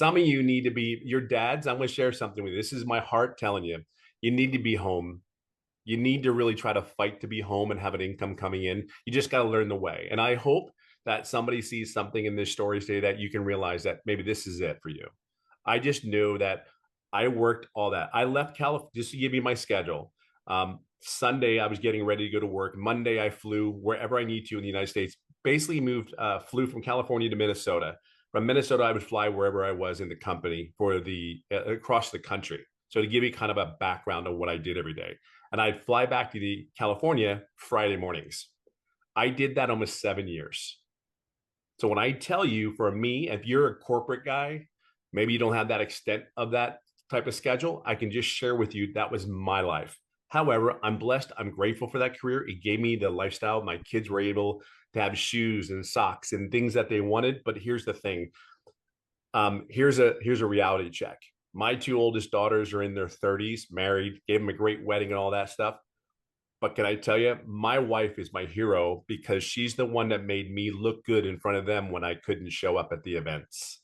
Some of you need to be your dads. I'm going to share something with you. This is my heart telling you. You need to be home. You need to really try to fight to be home and have an income coming in. You just got to learn the way. And I hope that somebody sees something in this story today that you can realize that maybe this is it for you. I just knew that I worked all that. I left California just to give you my schedule. Sunday, I was getting ready to go to work. Monday, I flew wherever I need to in the United States. Basically, flew from California to Minnesota. From Minnesota, I would fly wherever I was in the company for the across the country. So to give you kind of a background of what I did every day, and I'd fly back to the California Friday mornings. I did that almost 7 years. So when I tell you, for me, if you're a corporate guy, maybe you don't have that extent of that type of schedule, I can just share with you that was my life. However, I'm blessed. I'm grateful for that career. It gave me the lifestyle. My kids were able to have shoes and socks and things that they wanted. But here's the thing. Here's a reality check. My two oldest daughters are in their 30s, married, gave them a great wedding and all that stuff. But can I tell you, my wife is my hero because she's the one that made me look good in front of them when I couldn't show up at the events.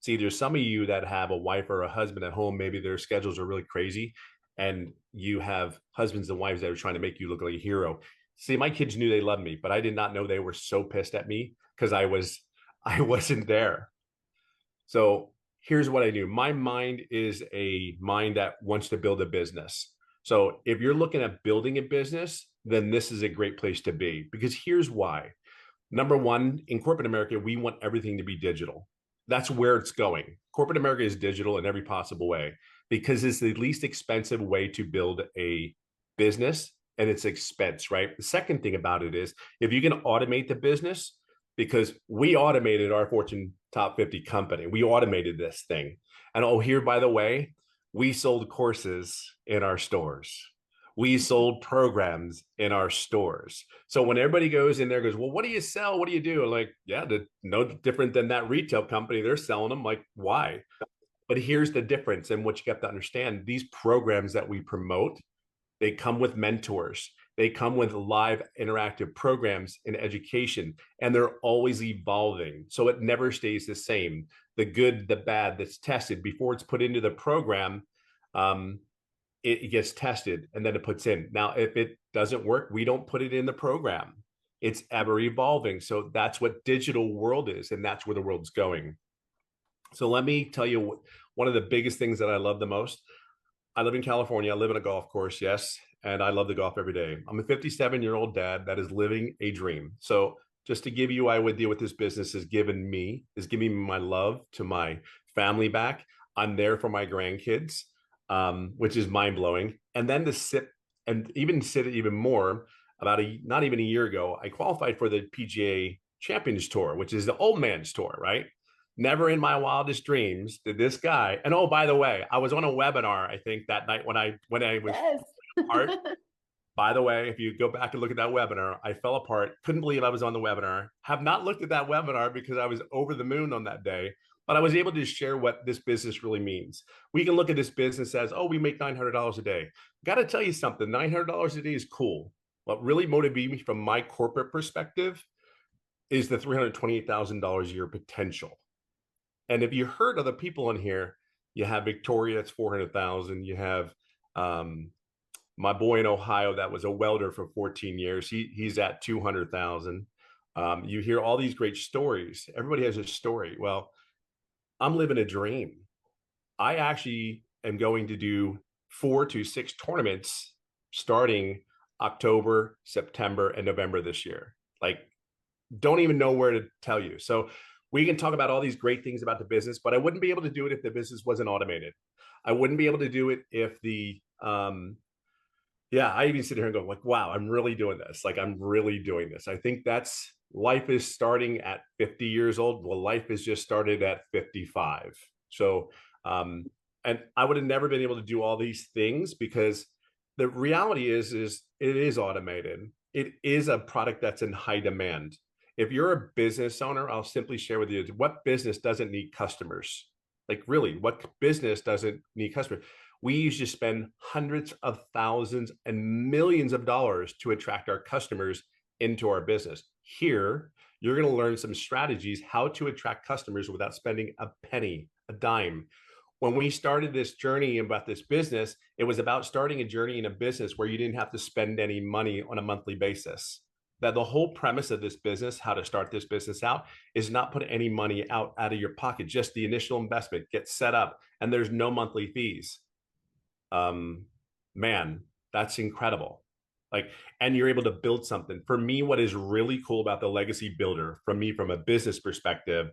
See, there's some of you that have a wife or a husband at home, maybe their schedules are really crazy, and you have husbands and wives that are trying to make you look like a hero. See, my kids knew they loved me, but I did not know they were so pissed at me because I wasn't there. So here's what I do. My mind is a mind that wants to build a business. So if you're looking at building a business, then this is a great place to be because here's why. Number one, in corporate America, we want everything to be digital. That's where it's going. Corporate America is digital in every possible way because it's the least expensive way to build a business and it's expense, right? The second thing about it is if you can automate the business, because we automated our Fortune top 50 company, we automated this thing. And oh, here, by the way, we sold courses in our stores. We sold programs in our stores. So when everybody goes in there, goes, well, what do you sell? What do you do? I'm like, yeah, no different than that retail company. They're selling them. Like, why? But here's the difference. And what you have to understand, these programs that we promote, they come with mentors. They come with live interactive programs in education, and they're always evolving. So it never stays the same. The good, the bad that's tested before it's put into the program, it gets tested and then it puts in. Now, if it doesn't work, we don't put it in the program. It's ever evolving. So that's what digital world is, and that's where the world's going. So let me tell you one of the biggest things that I love the most. I live in California. I live in a golf course, yes, and I love to golf every day. I'm a 57-year-old dad that is living a dream. So just to give you I would deal with this business has given me, is giving me my love to my family back. I'm there for my grandkids, which is mind blowing. And then to sit and even sit even more about not even a year ago, I qualified for the PGA Champions Tour, which is the old man's tour, right? Never in my wildest dreams did this guy. And oh, by the way, I was on a webinar, I think that night when I was Yes. apart. By the way, if you go back and look at that webinar, I fell apart. Couldn't believe I was on the webinar. Have not looked at that webinar because I was over the moon on that day. But I was able to share what this business really means. We can look at this business as, oh, we make $900 a day. Got to tell you something, $900 a day is cool. What really motivated me from my corporate perspective is the $328,000 a year potential. And if you heard other people in here, you have Victoria, that's 400,000. You have my boy in Ohio that was a welder for 14 years. He's at 200,000. You hear all these great stories. Everybody has a story. Well, I'm living a dream. I actually am going to do 4 to 6 tournaments starting October, September, and November this year. Like, don't even know where to tell you. So we can talk about all these great things about the business, but I wouldn't be able to do it if the business wasn't automated. I wouldn't be able to do it if yeah, I even sit here and go like, wow, I'm really doing this. Like, I'm really doing this. I think that's life is starting at 50 years old. Well, life is just started at 55. So, and I would have never been able to do all these things because the reality is it is automated. It is a product that's in high demand. If you're a business owner, I'll simply share with you what business doesn't need customers? Like, really, what business doesn't need customers? We used to spend hundreds of thousands and millions of dollars to attract our customers into our business. Here, you're going to learn some strategies how to attract customers without spending a penny a dime. When we started this journey about this business, it was about starting a journey in a business where you didn't have to spend any money on a monthly basis. That the whole premise of this business, how to start this business out, is not put any money out of your pocket, just the initial investment, get set up, and there's no monthly fees. um Man, that's incredible. Like, and you're able to build something. For me, what is really cool about the legacy builder, from me, from a business perspective,